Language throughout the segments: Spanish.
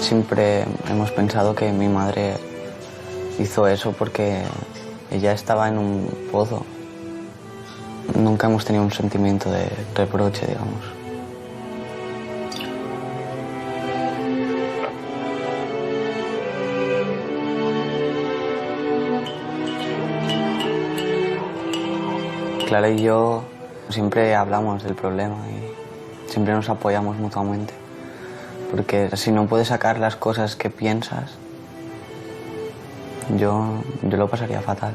Siempre hemos pensado que mi madre hizo eso porque ella estaba en un pozo. Nunca hemos tenido un sentimiento de reproche, digamos. Clara y yo siempre hablamos del problema y siempre nos apoyamos mutuamente. Porque si no puedes sacar las cosas que piensas, yo lo pasaría fatal.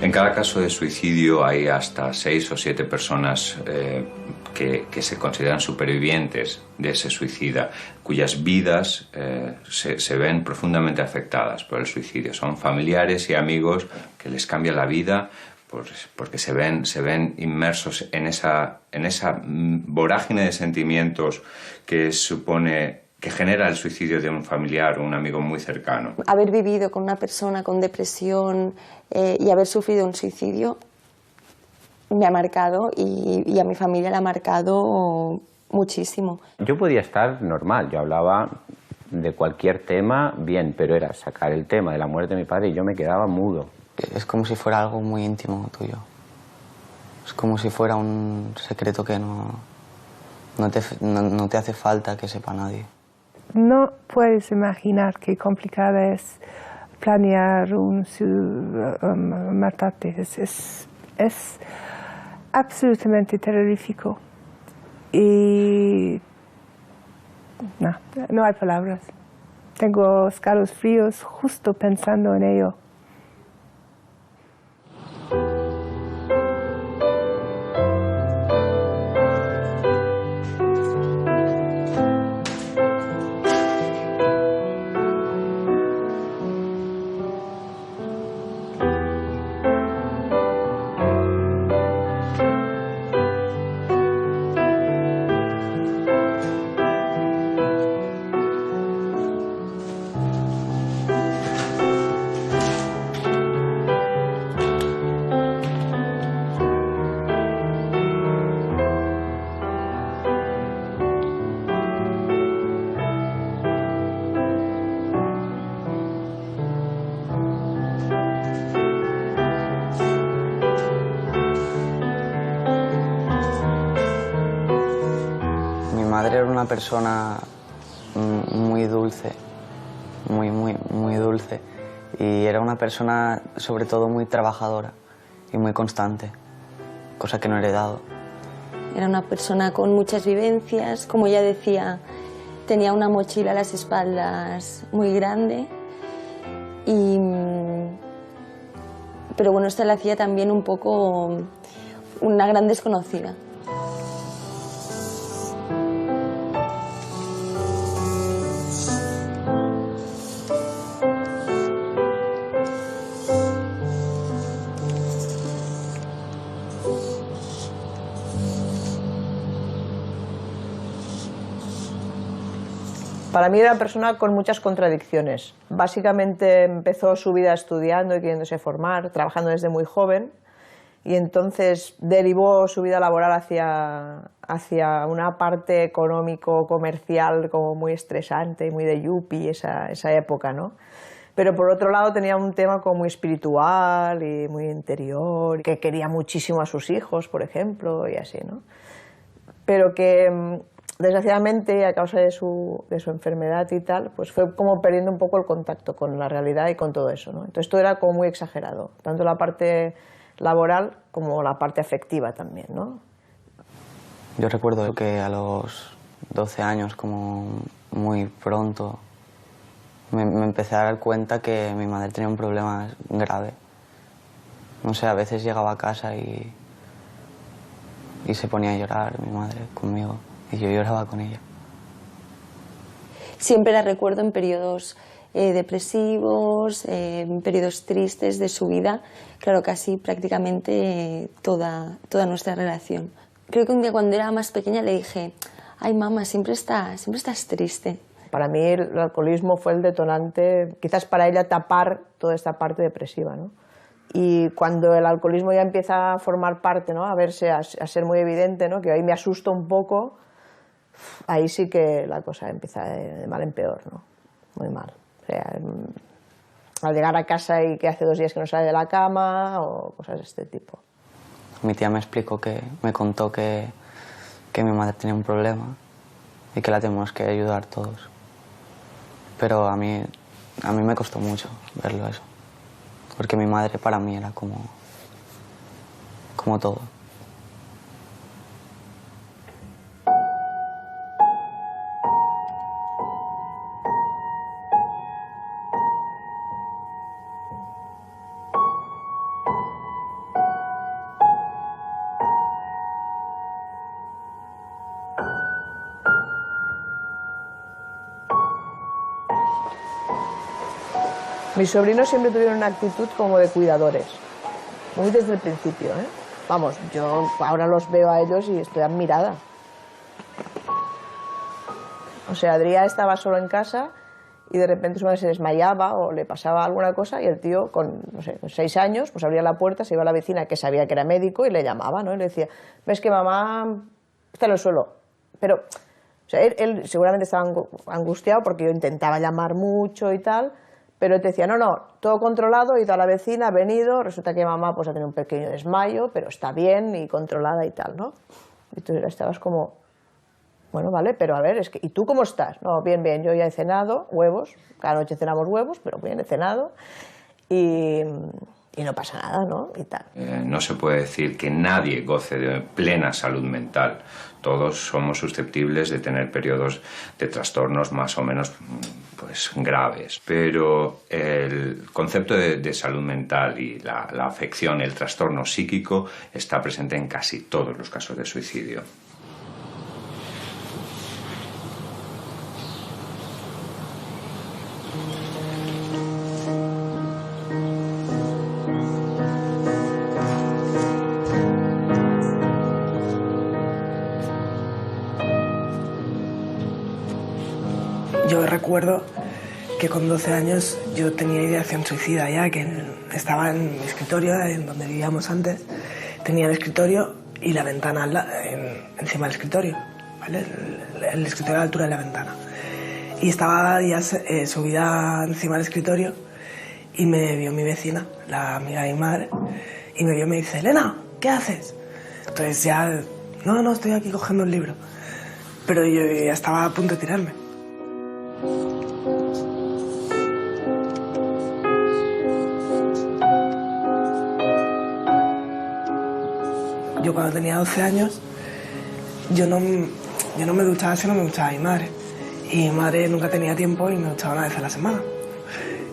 En cada caso de suicidio hay hasta 6 o 7 personas que se consideran supervivientes de ese suicida, cuyas vidas se ven profundamente afectadas por el suicidio. Son familiares y amigos que les cambia la vida porque se ven inmersos en esa vorágine de sentimientos que genera el suicidio de un familiar o un amigo muy cercano. Haber vivido con una persona con depresión y haber sufrido un suicidio me ha marcado y a mi familia la ha marcado muchísimo. Yo podía estar normal, yo hablaba de cualquier tema bien, pero era sacar el tema de la muerte de mi padre y yo me quedaba mudo. Es como si fuera algo muy íntimo tuyo. Es como si fuera un secreto que no te hace falta que sepa nadie. No puedes imaginar qué complicada es planear matarte. Es absolutamente terrorífico. Y no hay palabras. Tengo escalofríos justo pensando en ello. Mi madre era una persona muy dulce, muy dulce, y era una persona sobre todo muy trabajadora y muy constante, cosa que no he heredado. Era una persona con muchas vivencias, como ella decía, tenía una mochila a las espaldas muy grande, pero bueno, esto la hacía también un poco una gran desconocida. Para mí era una persona con muchas contradicciones. Básicamente empezó su vida estudiando y queriéndose formar, trabajando desde muy joven, y entonces derivó su vida laboral hacia una parte económico-comercial como muy estresante, muy de yuppie, esa época, ¿no? Pero por otro lado tenía un tema como muy espiritual y muy interior, que quería muchísimo a sus hijos, por ejemplo, y así, ¿no? Pero que desgraciadamente, a causa de su enfermedad y tal, pues fue como perdiendo un poco el contacto con la realidad y con todo eso, ¿no? Entonces todo era como muy exagerado, tanto la parte laboral como la parte afectiva también, ¿no? Yo recuerdo que a los 12 años, como muy pronto, me empecé a dar cuenta que mi madre tenía un problema grave. No sé, a veces llegaba a casa y se ponía a llorar mi madre conmigo. Y yo lloraba con ella. Siempre la recuerdo en periodos depresivos, en periodos tristes de su vida. Claro, casi prácticamente toda nuestra relación. creo que un día cuando era más pequeña le dije, ay mamá, siempre estás triste. Para mí el alcoholismo fue el detonante, quizás para ella tapar toda esta parte depresiva, ¿no? Y cuando el alcoholismo ya empieza a formar parte, ¿no? A verse, a ser muy evidente, ¿no? Que ahí me asusto un poco, ahí sí que la cosa empieza de mal en peor, ¿no? Muy mal. O sea, al llegar a casa y que hace 2 días que no sale de la cama o cosas de este tipo. Mi tía me contó que mi madre tenía un problema y que la tenemos que ayudar todos. Pero a mí me costó mucho verlo eso, porque mi madre para mí era como todo. Mis sobrinos siempre tuvieron una actitud como de cuidadores, muy desde el principio, ¿eh? Vamos, yo ahora los veo a ellos y estoy admirada. O sea, Adrià estaba solo en casa y de repente su madre se desmayaba o le pasaba alguna cosa y el tío, con, no sé, con 6 años, pues abría la puerta, se iba a la vecina que sabía que era médico y le llamaba, ¿no? Y le decía, ves que mamá está en el suelo. Pero, o sea, él seguramente estaba angustiado porque yo intentaba llamar mucho y tal, pero te decía, no, todo controlado, y toda la vecina ha venido, resulta que mamá pues ha tenido un pequeño desmayo, pero está bien y controlada y tal, ¿no? Y tú estabas como, bueno, vale, pero a ver, es que, ¿y tú cómo estás? No, bien, yo ya he cenado, huevos, cada noche cenamos huevos, pero bien, he cenado, y no pasa nada, ¿no? Y tal. No se puede decir que nadie goce de plena salud mental. Todos somos susceptibles de tener periodos de trastornos más o menos pues, graves. Pero el concepto de salud mental y la afección, el trastorno psíquico, está presente en casi todos los casos de suicidio. Yo recuerdo que con 12 años yo tenía ideación suicida ya, que estaba en mi escritorio, en donde vivíamos antes, tenía el escritorio y la ventana encima del escritorio, ¿vale? El escritorio a la altura de la ventana. Y estaba ya subida encima del escritorio y me vio mi vecina, la amiga de mi madre, y me vio y me dice, Elena, ¿qué haces? Entonces ya, no, estoy aquí cogiendo un libro. Pero yo ya estaba a punto de tirarme. Yo cuando tenía 12 años, yo no me duchaba si no me duchaba mi madre. Y mi madre nunca tenía tiempo y me duchaba una vez a la semana.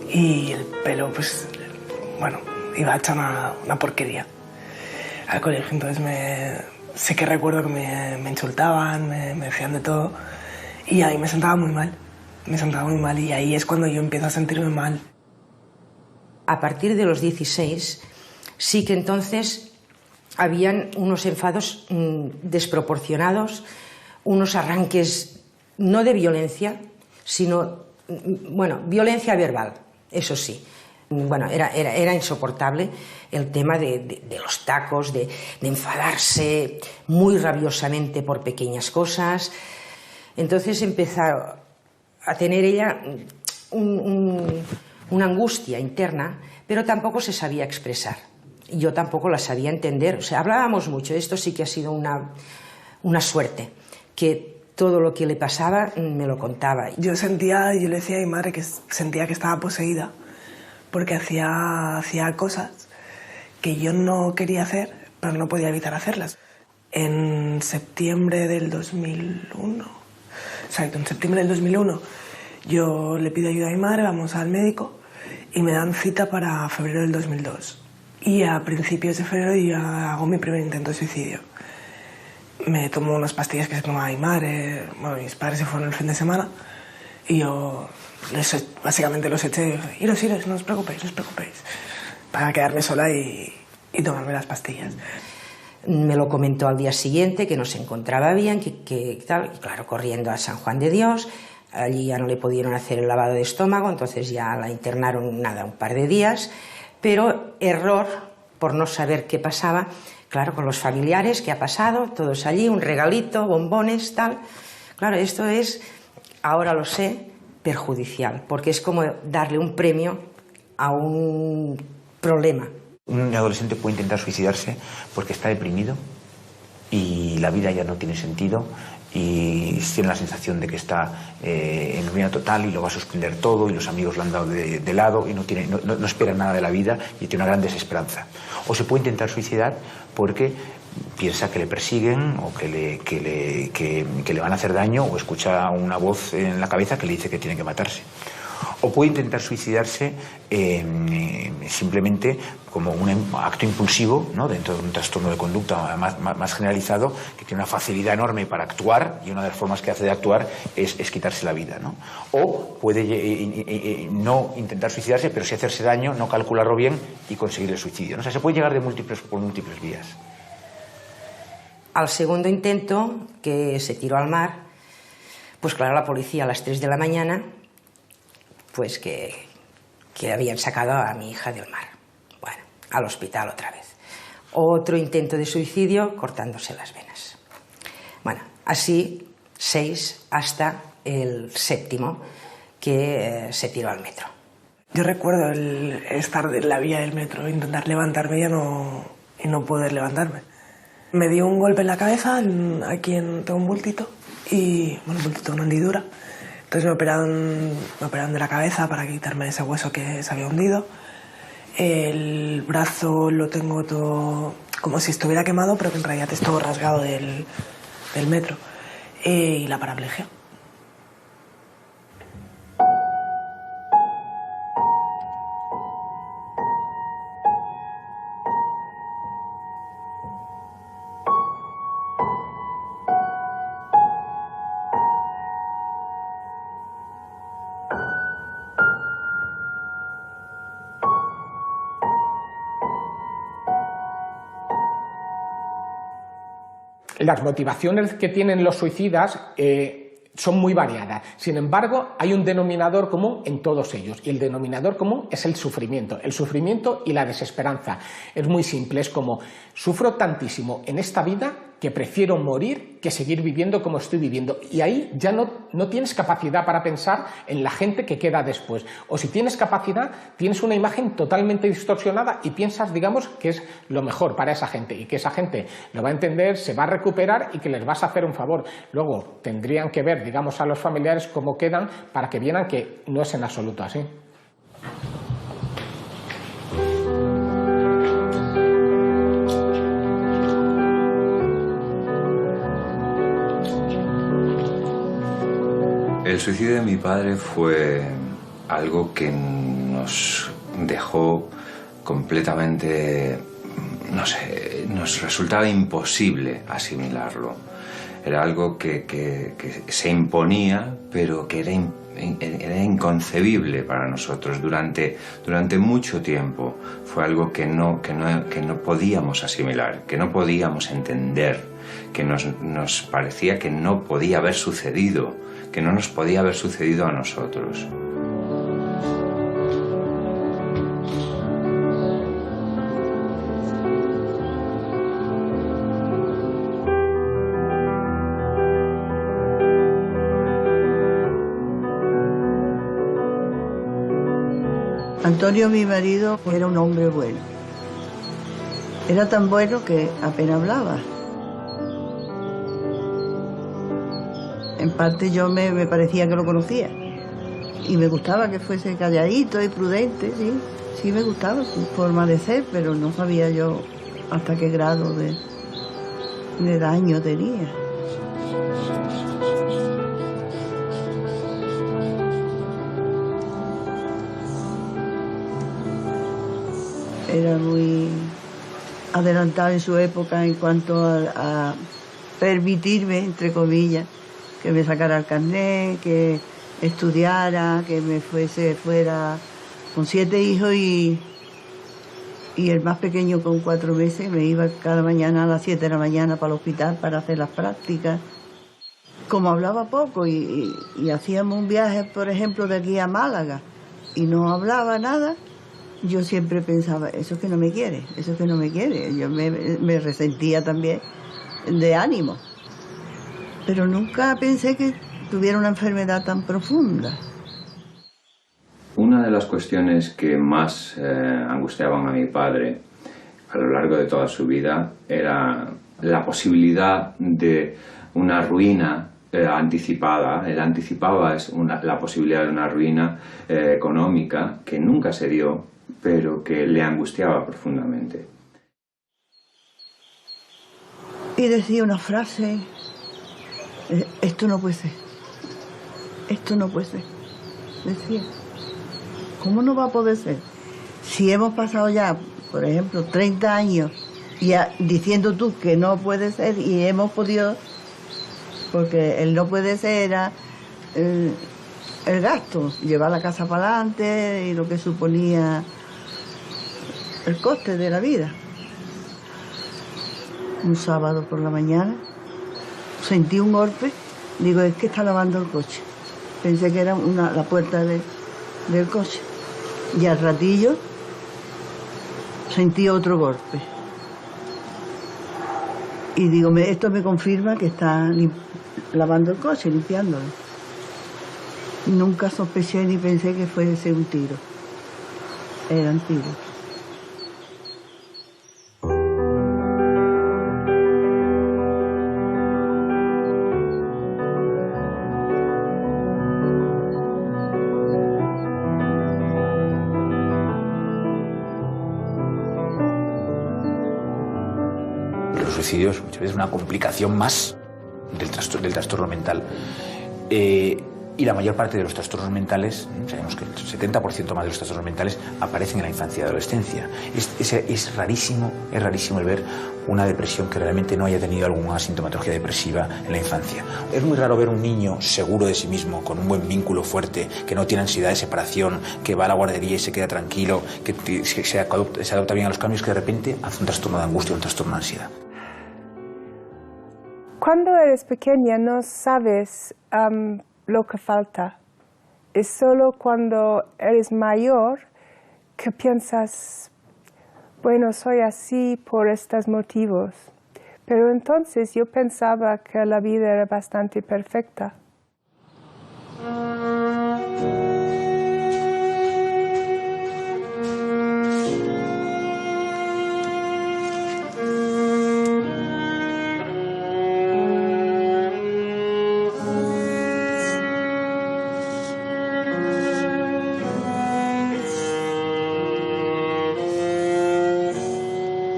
Y el pelo, pues, bueno, iba hecha una porquería al colegio. Entonces sí que recuerdo que me insultaban, me decían de todo. Y ahí me sentaba muy mal. Y ahí es cuando yo empiezo a sentirme mal. A partir de los 16, sí que entonces habían unos enfados desproporcionados, unos arranques no de violencia, sino, bueno, violencia verbal, eso sí. Bueno, era insoportable el tema de los tacos, de enfadarse muy rabiosamente por pequeñas cosas. Entonces empezó a tener ella una angustia interna, pero tampoco se sabía expresar. Yo tampoco la sabía entender. O sea, hablábamos mucho. Esto sí que ha sido una suerte, que todo lo que le pasaba me lo contaba. Yo le decía a mi madre que sentía que estaba poseída, porque hacía cosas que yo no quería hacer, pero no podía evitar hacerlas. En septiembre del 2001, yo le pido ayuda a mi madre, vamos al médico y me dan cita para febrero del 2002. Y a principios de febrero yo hago mi primer intento de suicidio. Me tomo unas pastillas que se tomaba mi madre, bueno, mis padres se fueron el fin de semana y yo básicamente los eché, iros, no os preocupéis, para quedarme sola y tomarme las pastillas. Me lo comentó al día siguiente, que no se encontraba bien, que tal, y claro, corriendo a San Juan de Dios. Allí ya no le pudieron hacer el lavado de estómago, entonces ya la internaron un par de días, pero error por no saber qué pasaba, claro, con los familiares, qué ha pasado, todos allí, un regalito, bombones, tal. Claro, esto es, ahora lo sé, perjudicial, porque es como darle un premio a un problema. Un adolescente puede intentar suicidarse porque está deprimido y la vida ya no tiene sentido y tiene la sensación de que está en ruina total y lo va a suspender todo y los amigos lo han dado de lado y no espera nada de la vida y tiene una gran desesperanza. O se puede intentar suicidar porque piensa que le persiguen o que le van a hacer daño o escucha una voz en la cabeza que le dice que tiene que matarse. O puede intentar suicidarse simplemente como un acto impulsivo, ¿no?, dentro de un trastorno de conducta más generalizado, que tiene una facilidad enorme para actuar y una de las formas que hace de actuar es quitarse la vida, ¿no? O puede no intentar suicidarse, pero sí hacerse daño, no calcularlo bien y conseguir el suicidio, ¿no? O sea, se puede llegar por múltiples vías. Al segundo intento, que se tiró al mar, pues claro, la policía a las 3 de la mañana, pues que habían sacado a mi hija del mar. Bueno, al hospital otra vez. Otro intento de suicidio cortándose las venas. Bueno, así 6 hasta el 7º que se tiró al metro. Yo recuerdo el estar en la vía del metro, intentar levantarme y no poder levantarme. Me dio un golpe en la cabeza, aquí tengo un bultito, un bultito, una hendidura. Entonces me operaron de la cabeza para quitarme ese hueso que se había hundido. El brazo lo tengo todo como si estuviera quemado, pero que en realidad es todo rasgado del metro. Y la paraplegia. Las motivaciones que tienen los suicidas son muy variadas. Sin embargo, hay un denominador común en todos ellos, y el denominador común es el sufrimiento y la desesperanza. Es muy simple, es como: sufro tantísimo en esta vida que prefiero morir que seguir viviendo como estoy viviendo. Y ahí ya no tienes capacidad para pensar en la gente que queda después. O si tienes capacidad, tienes una imagen totalmente distorsionada y piensas, digamos, que es lo mejor para esa gente y que esa gente lo va a entender, se va a recuperar y que les vas a hacer un favor. Luego tendrían que ver, digamos, a los familiares cómo quedan para que vieran que no es en absoluto así. El suicidio de mi padre fue algo que nos dejó completamente, no sé, nos resultaba imposible asimilarlo. Era algo que se imponía, pero que era inconcebible para nosotros durante mucho tiempo. Fue algo que no podíamos asimilar, que no podíamos entender, que nos parecía que no podía haber sucedido, que no nos podía haber sucedido a nosotros. Antonio, mi marido, era un hombre bueno. Era tan bueno que apenas hablaba. En parte yo me parecía que lo conocía. Y me gustaba que fuese calladito y prudente, sí. Sí me gustaba su forma de ser, pero no sabía yo hasta qué grado de daño tenía. Era muy adelantado en su época en cuanto a permitirme, entre comillas, que me sacara el carnet, que estudiara, que me fuera con 7 hijos y Y el más pequeño con 4 meses me iba cada mañana a las 7 de la mañana para el hospital para hacer las prácticas. Como hablaba poco y hacíamos un viaje, por ejemplo, de aquí a Málaga y no hablaba nada, yo siempre pensaba, eso es que no me quiere, eso es que no me quiere. Yo me resentía también de ánimo. Pero nunca pensé que tuviera una enfermedad tan profunda. Una de las cuestiones que más angustiaban a mi padre a lo largo de toda su vida era la posibilidad de una ruina anticipada. Él anticipaba la posibilidad de una ruina económica que nunca se dio, pero que le angustiaba profundamente. Y decía una frase, esto no puede ser, esto no puede ser, decía. ¿Cómo no va a poder ser? Si hemos pasado ya, por ejemplo, 30 años ya diciendo tú que no puede ser y hemos podido, porque el no puede ser era el gasto, llevar la casa para adelante y lo que suponía el coste de la vida. Un sábado por la mañana sentí un golpe, digo, es que está lavando el coche. Pensé que era la puerta del coche. Y al ratillo sentí otro golpe. Y digo, esto me confirma que está lavando el coche, limpiándolo. Nunca sospeché ni pensé que fuese un tiro. Eran tiros. Muchas veces una complicación más del trastorno mental. Y la mayor parte de los trastornos mentales, sabemos que el 70% más de los trastornos mentales aparecen en la infancia y adolescencia. Es rarísimo el ver una depresión que realmente no haya tenido alguna sintomatología depresiva en la infancia. Es muy raro ver un niño seguro de sí mismo, con un buen vínculo fuerte, que no tiene ansiedad de separación, que va a la guardería y se queda tranquilo, que se adapta bien a los cambios, que de repente hace un trastorno de angustia o un trastorno de ansiedad. Cuando eres pequeña no sabes lo que falta. Es solo cuando eres mayor que piensas, bueno, soy así por estos motivos. Pero entonces yo pensaba que la vida era bastante perfecta.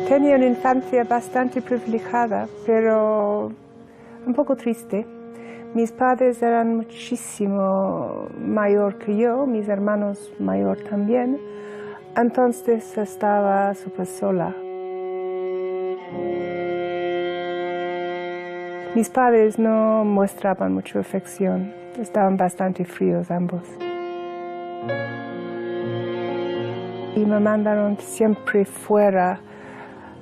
Tenía una infancia bastante privilegiada, pero un poco triste. Mis padres eran muchísimo mayor que yo, mis hermanos mayor también, entonces estaba súper sola. Mis padres no mostraban mucha afección, estaban bastante fríos ambos. Y me mandaron siempre fuera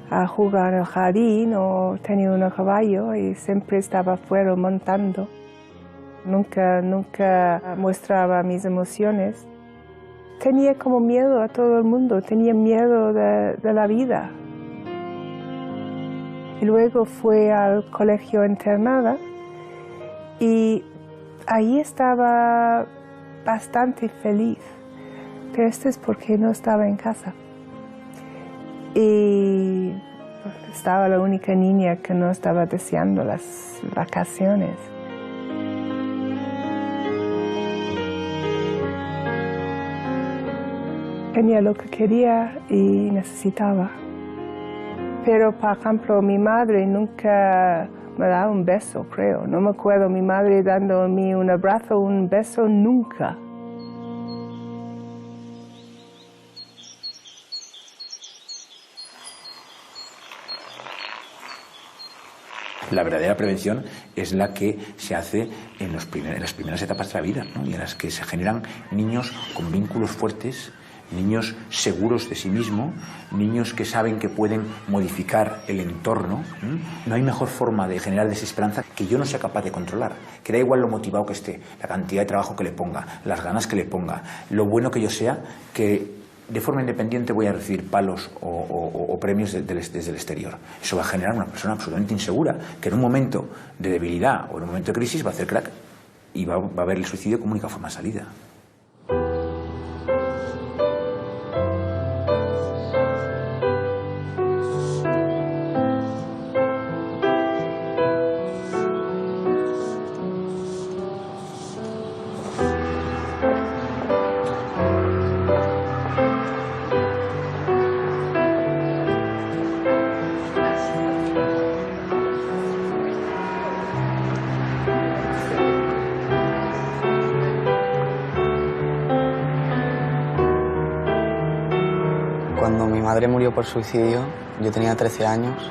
a jugar en el jardín o tenía un caballo y siempre estaba fuera montando. Nunca mostraba mis emociones. Tenía como miedo a todo el mundo, tenía miedo de la vida. Y luego fui al colegio internada y ahí estaba bastante feliz. Pero esto es porque no estaba en casa. Y estaba la única niña que no estaba deseando las vacaciones. Tenía lo que quería y necesitaba. Pero, por ejemplo, mi madre nunca me daba un beso, creo. No me acuerdo mi madre dándome un abrazo, un beso, nunca. La verdadera prevención es la que se hace en las primeras etapas de la vida, ¿no? Y en las que se generan niños con vínculos fuertes niños seguros de sí mismos, niños que saben que pueden modificar el entorno. No hay mejor forma de generar desesperanza que yo no sea capaz de controlar, que da igual lo motivado que esté, la cantidad de trabajo que le ponga, las ganas que le ponga, lo bueno que yo sea, que de forma independiente voy a recibir palos o premios desde el exterior. Eso va a generar una persona absolutamente insegura, que en un momento de debilidad o en un momento de crisis va a hacer crack y va a ver el suicidio como única forma de salida. Cuando mi madre murió por suicidio, yo tenía 13 años,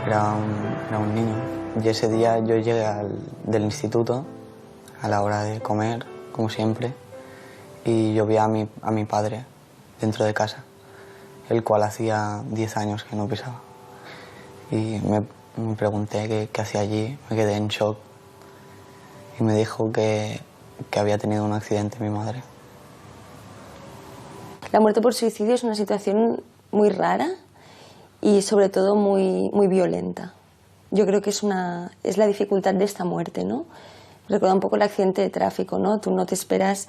era un niño. Y ese día yo llegué del instituto a la hora de comer, como siempre, y yo vi a mi padre dentro de casa, el cual hacía 10 años que no pisaba. Y me pregunté qué hacía allí, me quedé en shock y me dijo que había tenido un accidente mi madre. La muerte por suicidio es una situación muy rara y sobre todo muy, muy violenta. Yo creo que es la dificultad de esta muerte, ¿no? Recuerda un poco el accidente de tráfico, ¿no? Tú no te esperas,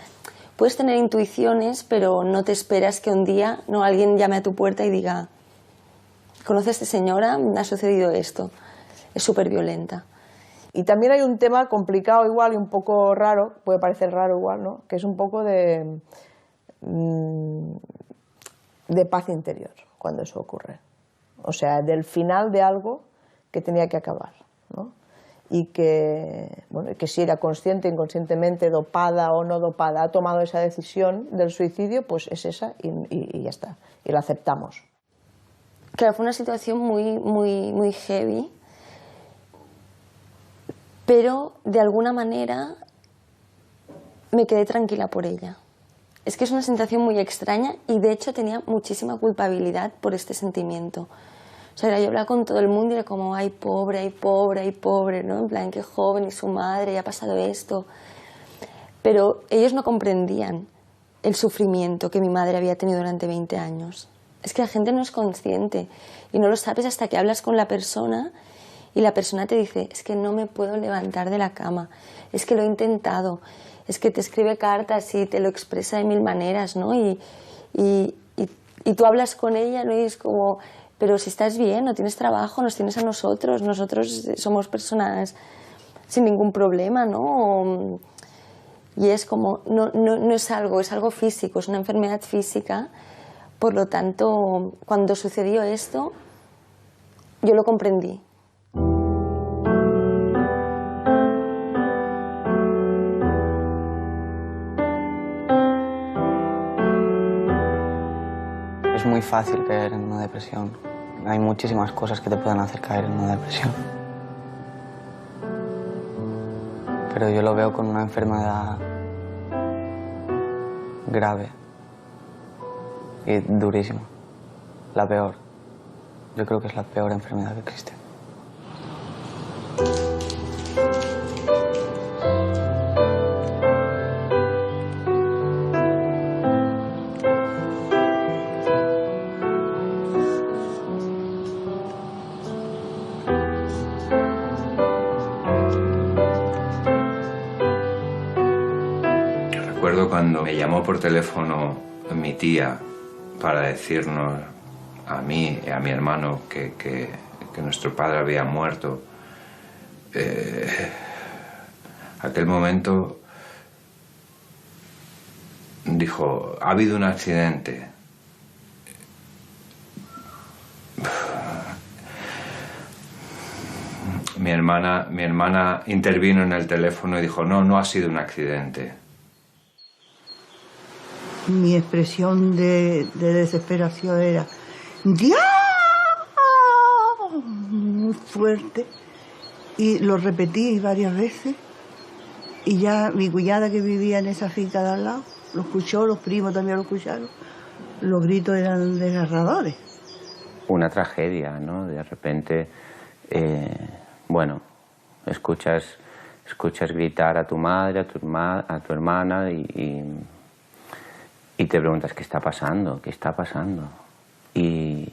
puedes tener intuiciones, pero no te esperas que un día alguien llame a tu puerta y diga: ¿conoce a esta señora? Me ha sucedido esto. Es súper violenta. Y también hay un tema complicado igual y un poco raro, puede parecer raro igual, ¿no? Que es un poco de paz interior cuando eso ocurre. O sea, del final de algo que tenía que acabar, ¿no? Y que si era consciente, inconscientemente, dopada o no dopada, ha tomado esa decisión del suicidio, pues es esa y ya está. Y la aceptamos. Claro, fue una situación muy, muy, muy heavy, pero de alguna manera me quedé tranquila por ella. Es que es una sensación muy extraña y de hecho tenía muchísima culpabilidad por este sentimiento. O sea, yo hablaba con todo el mundo y era como: ay, pobre, ay, pobre, ay, pobre, ¿no? En plan, qué joven y su madre, ya ha pasado esto. Pero ellos no comprendían el sufrimiento que mi madre había tenido durante 20 años. Es que la gente no es consciente y no lo sabes hasta que hablas con la persona y la persona te dice: es que no me puedo levantar de la cama, es que lo he intentado, es que te escribe cartas y te lo expresa de 1000 maneras, ¿no? Y tú hablas con ella, ¿no? Y es como: pero si estás bien, no tienes trabajo, nos tienes a nosotros somos personas sin ningún problema, ¿no? Y es como, no es algo físico, es una enfermedad física. Por lo tanto, cuando sucedió esto, yo lo comprendí. Es muy fácil caer en una depresión. Hay muchísimas cosas que te pueden hacer caer en una depresión. Pero yo lo veo con una enfermedad grave y durísima. La peor. Yo creo que es la peor enfermedad que existe. Recuerdo cuando me llamó por teléfono mi tía para decirnos a mí y a mi hermano que nuestro padre había muerto. Aquel momento dijo: ha habido un accidente. Mi hermana intervino en el teléfono y dijo: no ha sido un accidente. Mi expresión de desesperación era: ¡Dios! Muy fuerte. Y lo repetí varias veces. Y ya mi cuñada, que vivía en esa finca de al lado, lo escuchó, los primos también lo escucharon. Los gritos eran desgarradores. Una tragedia, ¿no? De repente, bueno, escuchas gritar a tu madre, a tu hermana y te preguntas qué está pasando. Y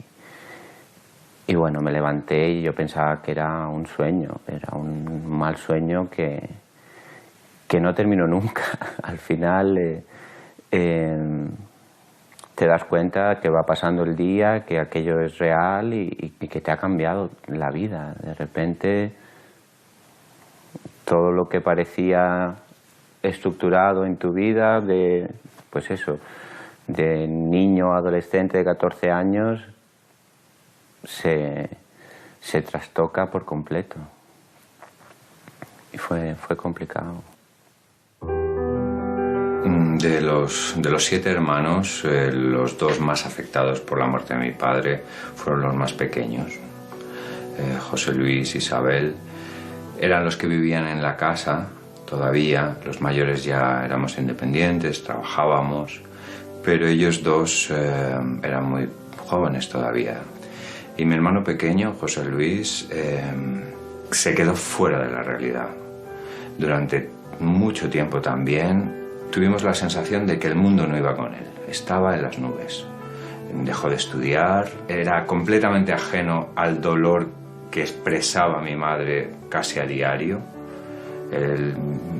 bueno, me levanté y yo pensaba que era un sueño, era un mal sueño que no terminó nunca. Al final te das cuenta que va pasando el día, que aquello es real y que te ha cambiado la vida. De repente, todo lo que parecía estructurado en tu vida, pues eso, de niño, adolescente de 14 años, se trastoca por completo. Y fue complicado. De los 7 hermanos, los 2 más afectados por la muerte de mi padre fueron los más pequeños. José Luis, Isabel, eran los que vivían en la casa todavía. Los mayores ya éramos independientes, trabajábamos, pero ellos 2 eran muy jóvenes todavía. Y mi hermano pequeño, José Luis, se quedó fuera de la realidad. Durante mucho tiempo también tuvimos la sensación de que el mundo no iba con él, estaba en las nubes. Dejó de estudiar, era completamente ajeno al dolor que expresaba mi madre casi a diario. Él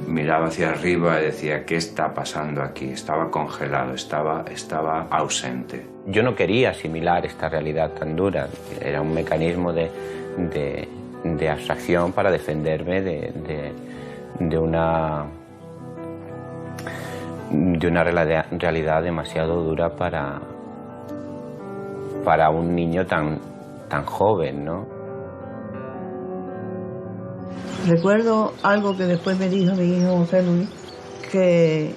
miraba hacia arriba y decía, ¿qué está pasando aquí? Estaba congelado, estaba ausente. Yo no quería asimilar esta realidad tan dura, era un mecanismo de abstracción para defenderme de una realidad demasiado dura para un niño tan joven, ¿no? Recuerdo algo que después me dijo mi hijo José Luis, que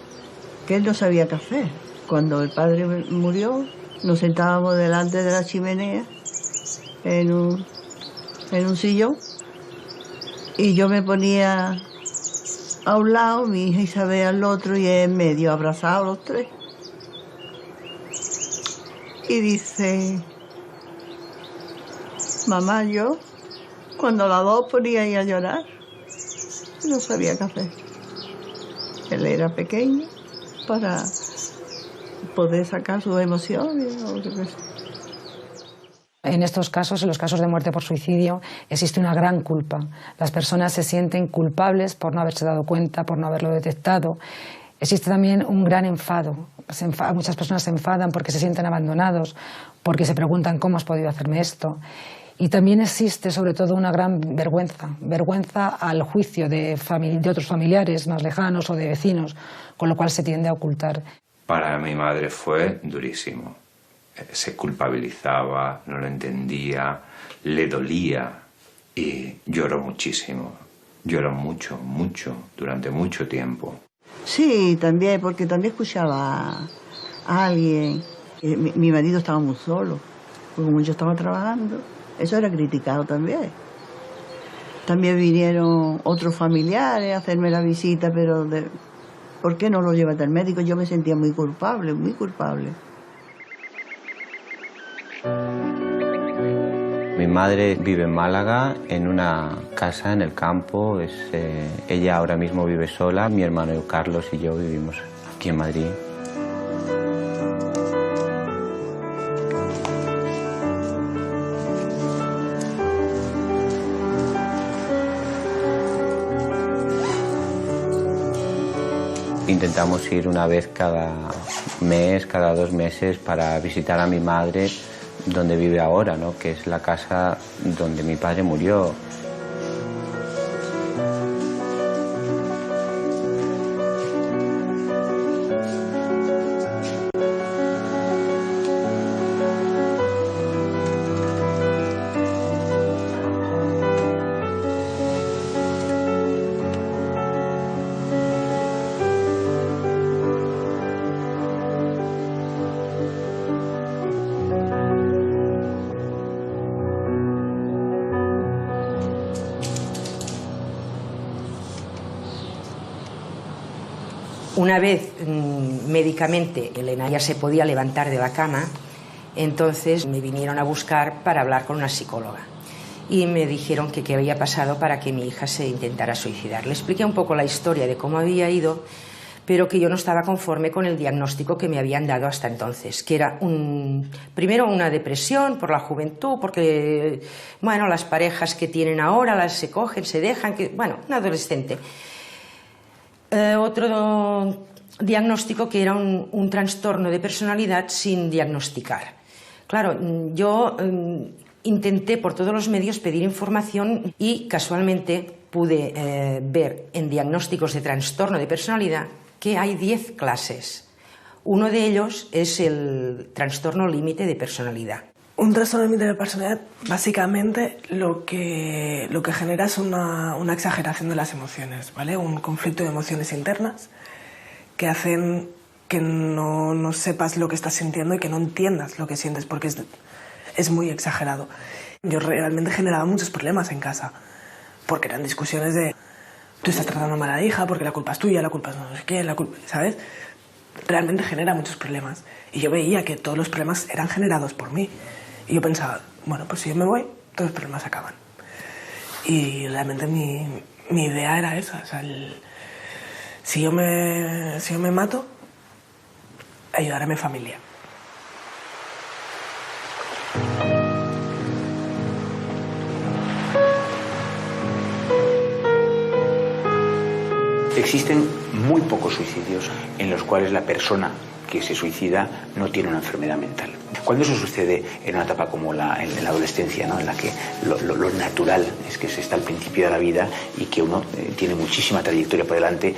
él no sabía qué hacer. Cuando el padre murió, nos sentábamos delante de la chimenea en un sillón y yo me ponía a un lado, mi hija Isabel al otro y en medio, abrazados los 3. Y dice, mamá, yo, cuando las 2 ponía ahí a llorar, no sabía qué hacer. Él era pequeño para poder sacar sus emociones o qué sé. En estos casos, en los casos de muerte por suicidio, existe una gran culpa. Las personas se sienten culpables por no haberse dado cuenta, por no haberlo detectado. Existe también un gran enfado. Muchas personas se enfadan porque se sienten abandonados, porque se preguntan cómo has podido hacerme esto. Y también existe sobre todo una gran vergüenza al juicio de otros familiares más lejanos o de vecinos, con lo cual se tiende a ocultar. Para mi madre fue durísimo. Se culpabilizaba, no lo entendía, le dolía y lloró muchísimo. Lloró mucho, durante mucho tiempo. Sí, también, porque también escuchaba a alguien. Mi marido estaba muy solo, porque como yo estaba trabajando, eso era criticado también. También vinieron otros familiares a hacerme la visita, pero ¿por qué no lo llevaste al médico? Yo me sentía muy culpable, muy culpable. Mi madre vive en Málaga, en una casa en el campo. Ella ahora mismo vive sola. Mi hermano Carlos y yo vivimos aquí en Madrid. Intentamos ir una vez cada mes, cada 2 meses para visitar a mi madre donde vive ahora, ¿no? Que es la casa donde mi padre murió. Una vez médicamente Elena ya se podía levantar de la cama, entonces me vinieron a buscar para hablar con una psicóloga y me dijeron que qué había pasado para que mi hija se intentara suicidar. Le expliqué un poco la historia de cómo había ido, pero que yo no estaba conforme con el diagnóstico que me habían dado hasta entonces, que era primero una depresión por la juventud, porque bueno, las parejas que tienen ahora se cogen, se dejan, bueno, un adolescente. Otro diagnóstico que era un trastorno de personalidad sin diagnosticar. Claro, yo intenté por todos los medios pedir información y casualmente pude ver en diagnósticos de trastorno de personalidad que hay 10 clases. Uno de ellos es el trastorno límite de personalidad. Un trastorno límite de personalidad, básicamente, lo que genera es una exageración de las emociones, ¿vale? Un conflicto de emociones internas que hacen que no sepas lo que estás sintiendo y que no entiendas lo que sientes, porque es muy exagerado. Yo realmente generaba muchos problemas en casa, porque eran discusiones de tú estás tratando mal a la hija porque la culpa es tuya, la culpa es no sé qué, la culpa, ¿sabes? Realmente genera muchos problemas. Y yo veía que todos los problemas eran generados por mí. Y yo pensaba, bueno, pues si yo me voy, todos los problemas se acaban. Y realmente mi idea era esa. O sea, si yo me mato, ayudar a mi familia. Existen muy pocos suicidios en los cuales la persona que se suicida no tiene una enfermedad mental. Cuando eso sucede en una etapa como en la adolescencia, ¿no? En la que lo natural es que se está al principio de la vida y que uno tiene muchísima trayectoria por delante,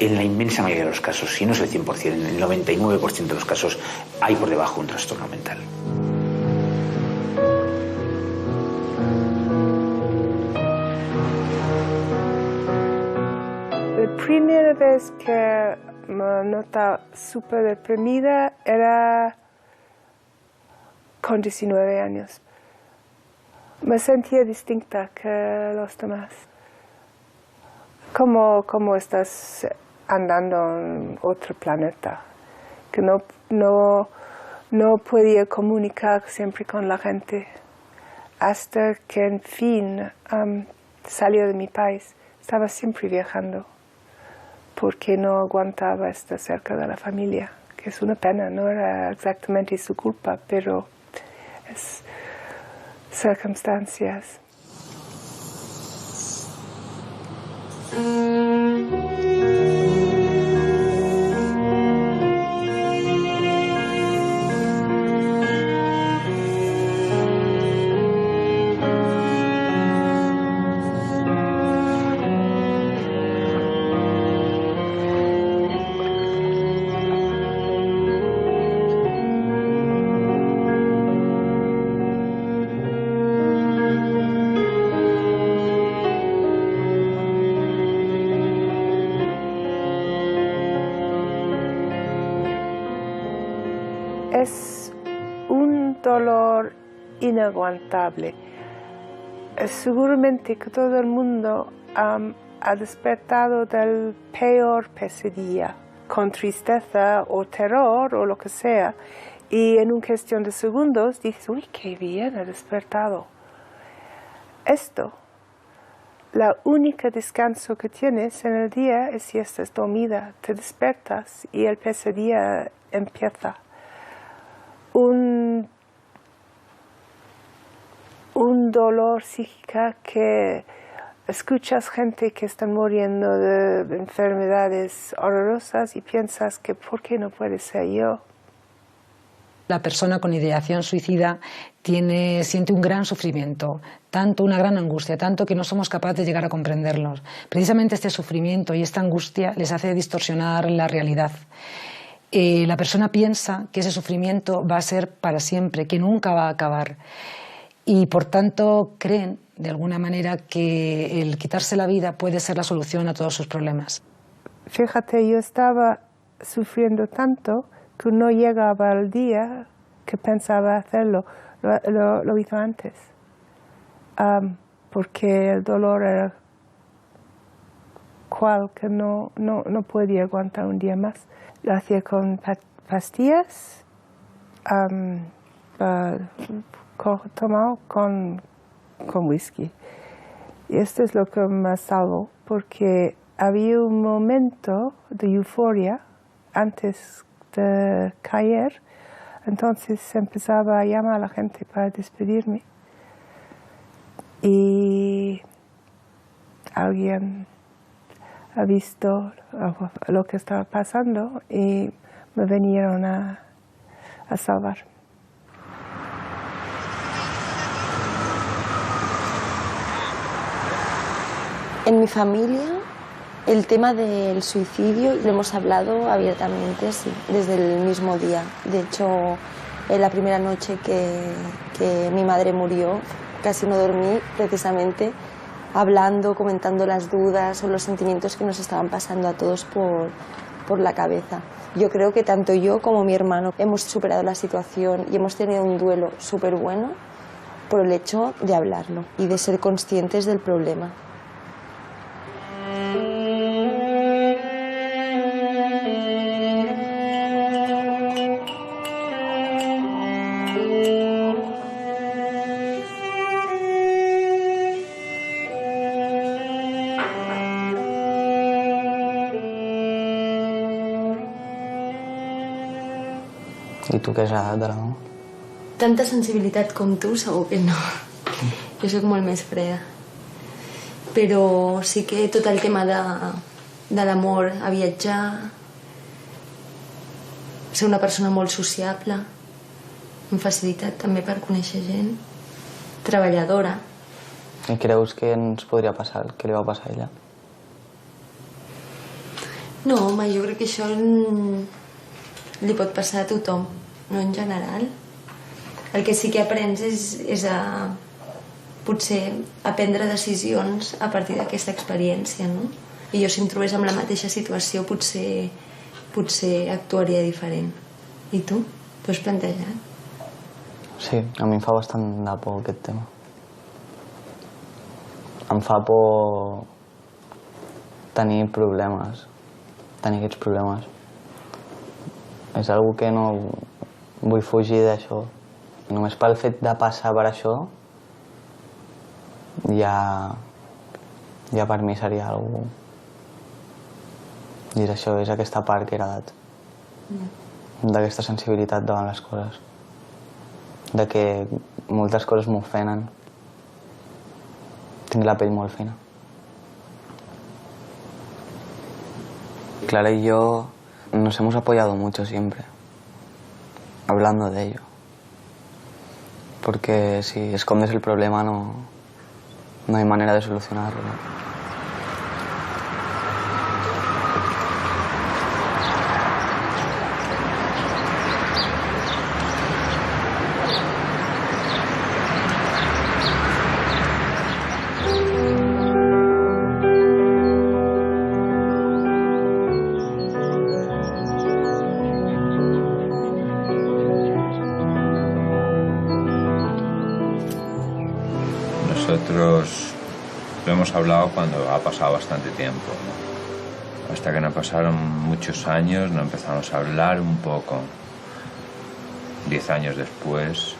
en la inmensa mayoría de los casos, si no es el 100%, en el 99% de los casos, hay por debajo un trastorno mental. La primera vez que me notaba súper deprimida era con 19 años. Me sentía distinta que los demás. Como estás andando en otro planeta, que no podía comunicar siempre con la gente, hasta que en fin salió de mi país. Estaba siempre viajando, porque no aguantaba estar cerca de la familia, que es una pena, no era exactamente su culpa, pero es circunstancias. Es un dolor inaguantable. Seguramente que todo el mundo ha despertado del peor pesadilla, con tristeza o terror o lo que sea, y en una cuestión de segundos dices, uy, qué bien, he despertado. Esto, la única descanso que tienes en el día es si estás dormida, te despiertas y el pesadilla empieza. Un dolor psíquico que escuchas gente que están muriendo de enfermedades horrorosas y piensas que ¿por qué no puede ser yo? La persona con ideación suicida siente un gran sufrimiento, tanto una gran angustia, tanto que no somos capaces de llegar a comprenderlos. Precisamente este sufrimiento y esta angustia les hace distorsionar la realidad. La persona piensa que ese sufrimiento va a ser para siempre, que nunca va a acabar. Y por tanto creen, de alguna manera, que el quitarse la vida puede ser la solución a todos sus problemas. Fíjate, yo estaba sufriendo tanto que no llegaba al día que pensaba hacerlo. Lo hizo antes. Porque el dolor era cual que no podía aguantar un día más. Lo hacía con pastillas, tomado con whisky. Y esto es lo que me salvó, porque había un momento de euforia antes de caer, entonces empezaba a llamar a la gente para despedirme. Y alguien ha visto lo que estaba pasando y me vinieron a salvar. En mi familia, el tema del suicidio lo hemos hablado abiertamente, sí, desde el mismo día. De hecho, la primera noche que mi madre murió, casi no dormí, precisamente hablando, comentando las dudas o los sentimientos que nos estaban pasando a todos por la cabeza. Yo creo que tanto yo como mi hermano hemos superado la situación y hemos tenido un duelo súper bueno por el hecho de hablarlo y de ser conscientes del problema. I tu què has agradat de l'amor? Tanta sensibilitat com tu segur que no. Jo soc molt més freda. Però sí que tot el tema de l'amor a viatjar, ser una persona molt sociable, amb facilitat també per conèixer gent, treballadora. I creus que ens podria passar el que li va passar a ella? No, home, jo crec que això li pot passar a tothom, no en general. El que sí que aprens és a potser a prendre decisions a partir d'aquesta experiència, no? I jo si em trobés en la mateixa situació potser actuaria diferent. I tu? T'ho has plantejat? Sí, a mi em fa bastant de por aquest tema. Em fa por tenir problemes, tenir aquests problemes. És una que no vull fugir d'això. Només pel fet de passar per això ja per mi seria algú. I és això, és aquesta part que he heredat. D'aquesta sensibilitat davant les coses. De que moltes coses m'ofenen. Tinc la pell molt fina. Clara y yo nos hemos apoyado mucho siempre, hablando de ello. Porque si escondes el problema no hay manera de solucionarlo, ¿no? Nosotros lo hemos hablado cuando ha pasado bastante tiempo, ¿no? Hasta que no pasaron muchos años, no empezamos a hablar un poco. 10 años después,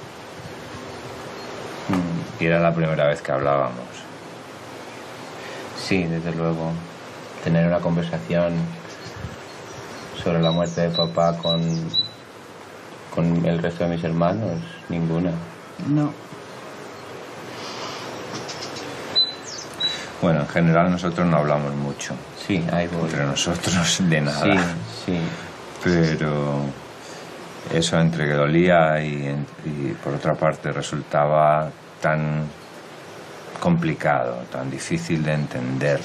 y era la primera vez que hablábamos. Sí, desde luego. Tener una conversación sobre la muerte de papá con el resto de mis hermanos, ninguna. No. Bueno, en general nosotros no hablamos mucho. Sí, ahí voy. Entre nosotros de nada. Sí, sí. Pero eso entre que dolía y por otra parte resultaba tan complicado, tan difícil de entender,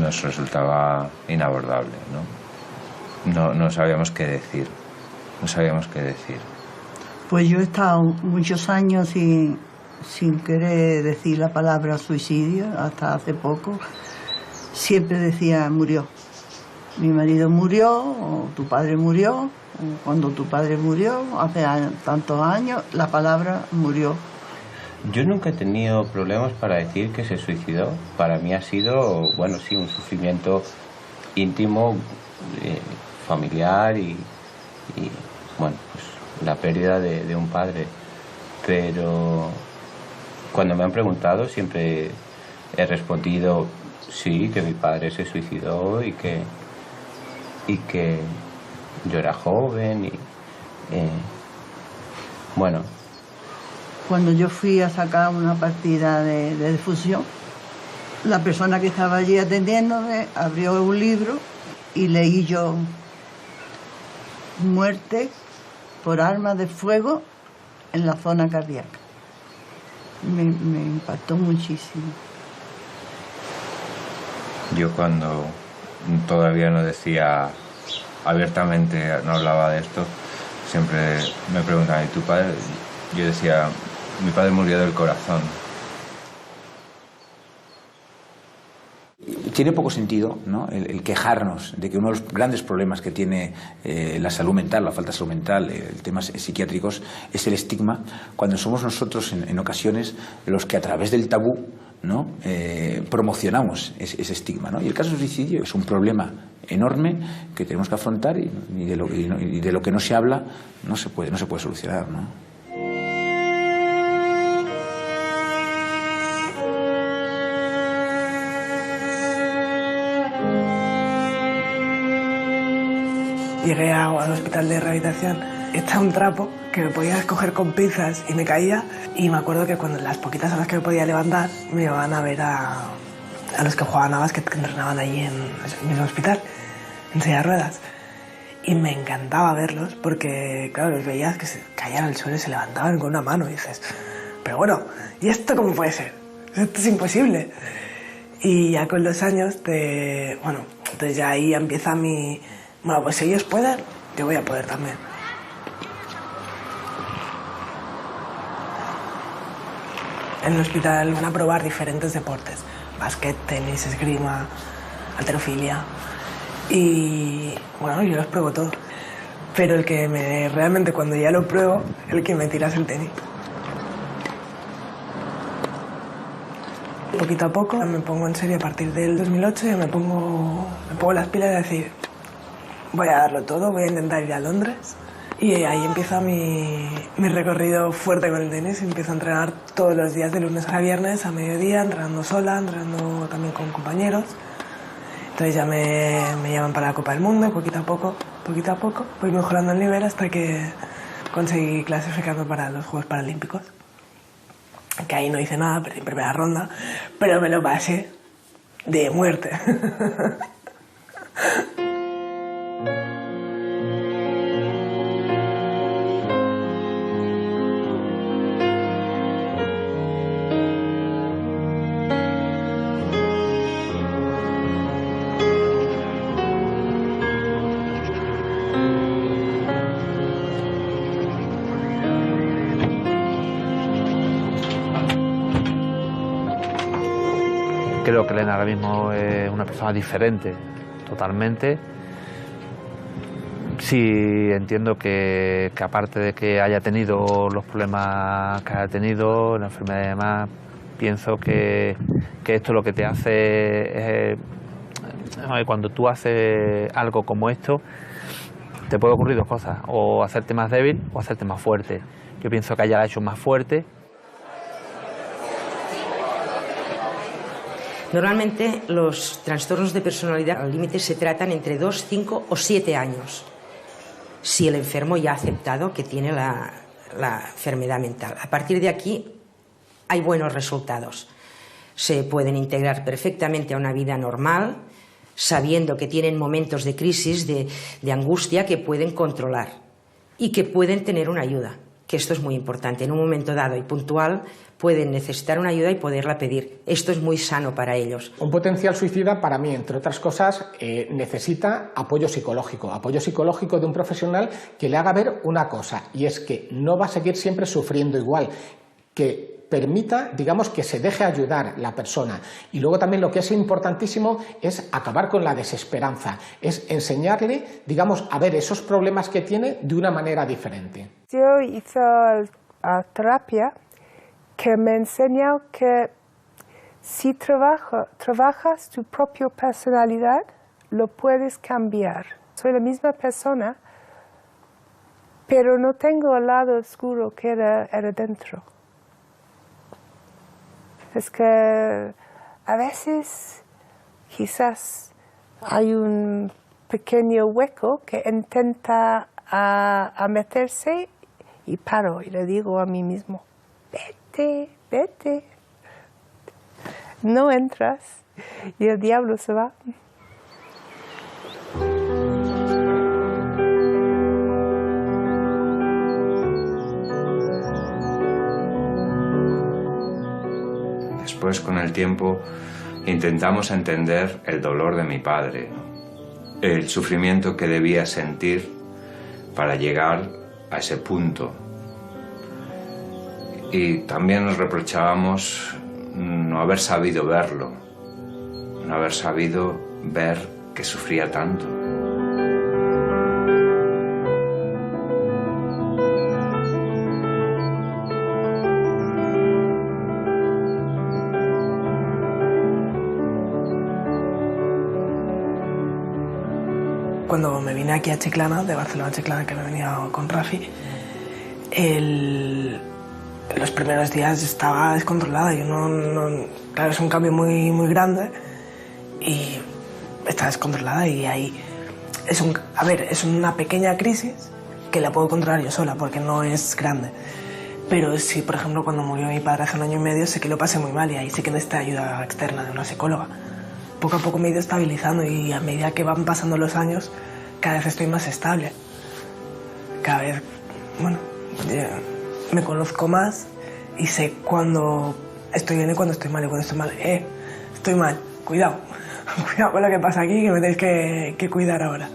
nos resultaba inabordable, ¿no? No sabíamos qué decir, no sabíamos qué decir. Pues yo he estado muchos años sin querer decir la palabra suicidio, hasta hace poco. Siempre decía murió. Mi marido murió, o tu padre murió, o cuando tu padre murió, hace tantos años, la palabra murió. Yo nunca he tenido problemas para decir que se suicidó. Para mí ha sido, bueno, sí, un sufrimiento íntimo, familiar y bueno, pues la pérdida de un padre. Pero cuando me han preguntado siempre he respondido sí, que mi padre se suicidó y que yo era joven y bueno. Cuando yo fui a sacar una partida de difusión, la persona que estaba allí atendiéndome abrió un libro y leí yo muerte por arma de fuego en la zona cardíaca. Me impactó muchísimo. Yo cuando todavía no decía abiertamente, no hablaba de esto, siempre me preguntaban, ¿y tu padre? Yo decía, mi padre murió del corazón. Tiene poco sentido, ¿no?, el quejarnos de que uno de los grandes problemas que tiene la salud mental, la falta de salud mental, el temas psiquiátricos, es el estigma, cuando somos nosotros en ocasiones los que a través del tabú, ¿no?, promocionamos ese estigma, ¿no? Y el caso del suicidio es un problema enorme que tenemos que afrontar y de lo que no se habla no se puede solucionar, ¿no? Llegué al hospital de rehabilitación, estaba un trapo que me podía coger con pinzas y me caía, y me acuerdo que cuando las poquitas horas que me podía levantar me iban a ver a los que jugaban a básquet, que entrenaban allí en el hospital, en silla de ruedas. Y me encantaba verlos porque, claro, los veías que se caían al suelo y se levantaban con una mano y dices, pero bueno, ¿y esto cómo puede ser? Esto es imposible. Y ya con los años, entonces ya ahí empieza mi... Bueno, pues si ellos pueden, yo voy a poder también. En el hospital van a probar diferentes deportes. Básquet, tenis, esgrima, halterofilia. Y bueno, yo los pruebo todo. Pero realmente cuando ya lo pruebo, el que me tira es el tenis. Poquito a poco me pongo en serio a partir del 2008 y me pongo las pilas de decir, voy a darlo todo, voy a intentar ir a Londres. Y ahí empieza mi recorrido fuerte con el tenis. Empiezo a entrenar todos los días de lunes a viernes a mediodía, entrenando sola, entrenando también con compañeros. Entonces ya me llaman para la Copa del Mundo, poquito a poco, voy mejorando el nivel hasta que conseguí clasificarme para los Juegos Paralímpicos. Que ahí no hice nada, perdí en primera ronda, pero me lo pasé de muerte. Creo que Elena ahora mismo es una persona diferente, totalmente. Sí, entiendo que aparte de que haya tenido los problemas que haya tenido, la enfermedad y demás, pienso que esto lo que te hace es... Cuando tú haces algo como esto, te puede ocurrir dos cosas, o hacerte más débil o hacerte más fuerte. Yo pienso que ella la ha hecho más fuerte. Normalmente los trastornos de personalidad al límite se tratan entre 2, 5 o 7 años, si el enfermo ya ha aceptado que tiene la enfermedad mental. A partir de aquí hay buenos resultados. Se pueden integrar perfectamente a una vida normal, sabiendo que tienen momentos de crisis, de angustia que pueden controlar y que pueden tener una ayuda, que esto es muy importante. En un momento dado y puntual pueden necesitar una ayuda y poderla pedir. Esto es muy sano para ellos. Un potencial suicida, para mí, entre otras cosas, necesita apoyo psicológico de un profesional que le haga ver una cosa, y es que no va a seguir siempre sufriendo igual, que permita, digamos, que se deje ayudar la persona. Y luego también lo que es importantísimo es acabar con la desesperanza, es enseñarle, digamos, a ver esos problemas que tiene de una manera diferente. Yo hice terapia que me ha enseñado que si trabajas tu propia personalidad, lo puedes cambiar. Soy la misma persona, pero no tengo el lado oscuro que era dentro. Es que a veces quizás hay un pequeño hueco que intenta a meterse y paro y le digo a mí mismo, vete, vete. No entras y el diablo se va. Después, con el tiempo, intentamos entender el dolor de mi padre, el sufrimiento que debía sentir para llegar a ese punto. Y también nos reprochábamos no haber sabido verlo, no haber sabido ver que sufría tanto. Cuando me vine aquí a Chiclana, de Barcelona a Chiclana, que me venía con Rafi, los primeros días estaba descontrolada. Yo claro, es un cambio muy grande y está descontrolada y ahí es una pequeña crisis que la puedo controlar yo sola porque no es grande. Pero sí, por ejemplo, cuando murió mi padre hace 1 año y medio, sé que lo pasé muy mal y ahí sí que necesité ayuda externa de una psicóloga. Poco a poco me he ido estabilizando y a medida que van pasando los años, cada vez estoy más estable. Cada vez, me conozco más y sé cuando estoy bien y cuando estoy mal. Y cuando estoy mal, estoy mal, cuidado. Cuidado con lo que pasa aquí, que me tenéis que cuidar ahora.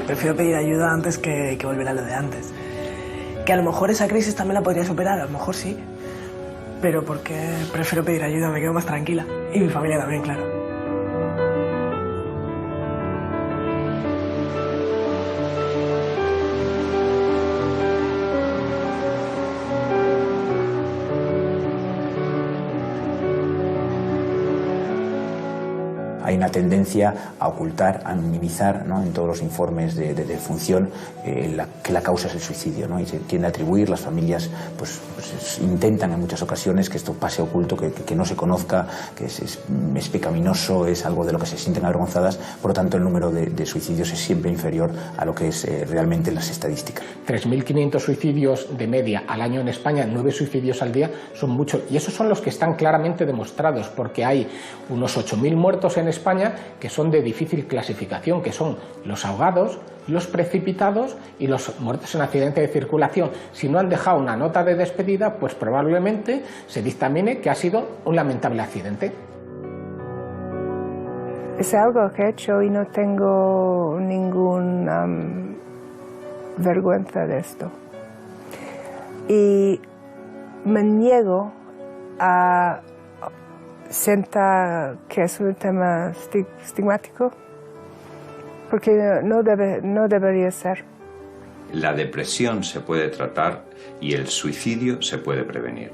Prefiero pedir ayuda antes que volver a lo de antes. Que a lo mejor esa crisis también la podría superar, a lo mejor sí. Pero porque prefiero pedir ayuda, me quedo más tranquila. Y mi familia también, claro. Hay una tendencia a ocultar, a minimizar, ¿no?, en todos los informes de defunción que la causa es el suicidio, ¿no? Y se tiende a atribuir, las familias pues intentan en muchas ocasiones que esto pase oculto, que no se conozca, que es pecaminoso, es algo de lo que se sienten avergonzadas. Por lo tanto, el número de suicidios es siempre inferior a lo que es realmente las estadísticas. 3.500 suicidios de media al año en España, 9 suicidios al día, son muchos. Y esos son los que están claramente demostrados, porque hay unos 8.000 muertos en España que son de difícil clasificación, que son los ahogados, los precipitados y los muertos en accidente de circulación. Si no han dejado una nota de despedida, pues probablemente se dictamine que ha sido un lamentable accidente. Es algo que he hecho y no tengo ninguna vergüenza de esto. Y me niego a sentar que es un tema estigmático, porque no debería ser. La depresión se puede tratar y el suicidio se puede prevenir.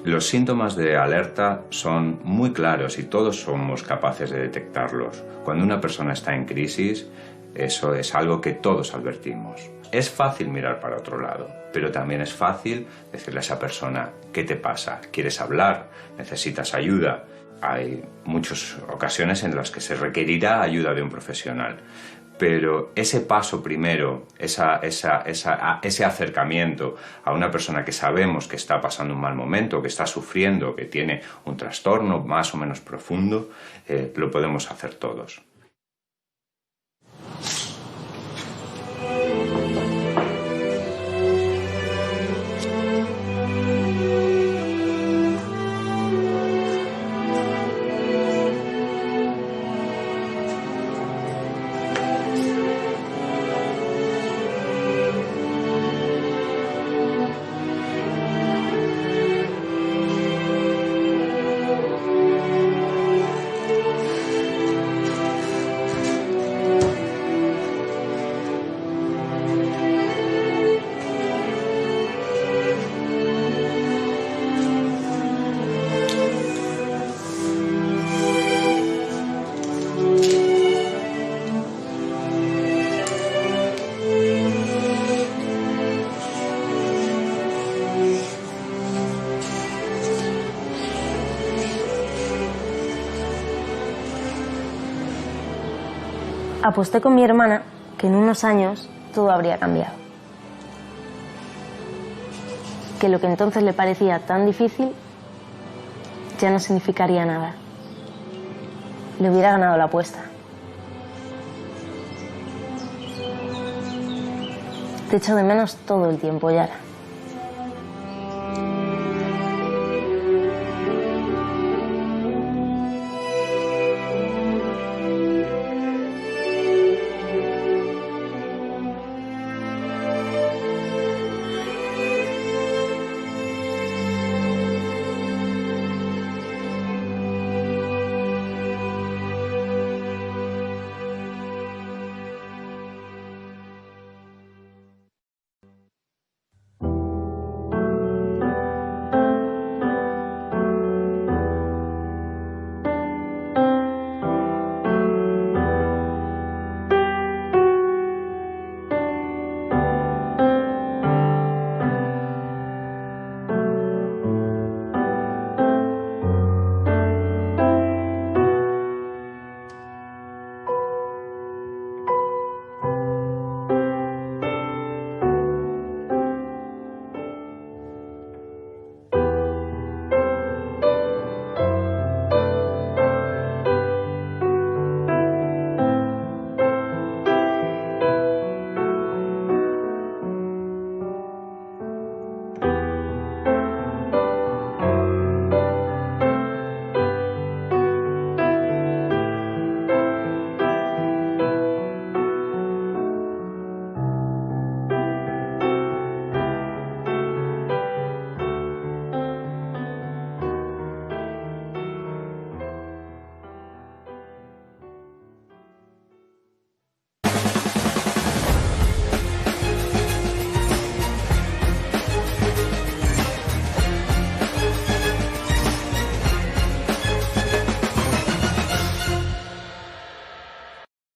Los síntomas de alerta son muy claros y todos somos capaces de detectarlos. Cuando una persona está en crisis, eso es algo que todos advertimos. Es fácil mirar para otro lado, pero también es fácil decirle a esa persona: ¿qué te pasa? ¿Quieres hablar? ¿Necesitas ayuda? Hay muchas ocasiones en las que se requerirá ayuda de un profesional. Pero ese paso primero, ese acercamiento a una persona que sabemos que está pasando un mal momento, que está sufriendo, que tiene un trastorno más o menos profundo, lo podemos hacer todos. Aposté con mi hermana que en unos años todo habría cambiado. Que lo que entonces le parecía tan difícil ya no significaría nada. Le hubiera ganado la apuesta. Te echo de menos todo el tiempo, Yara.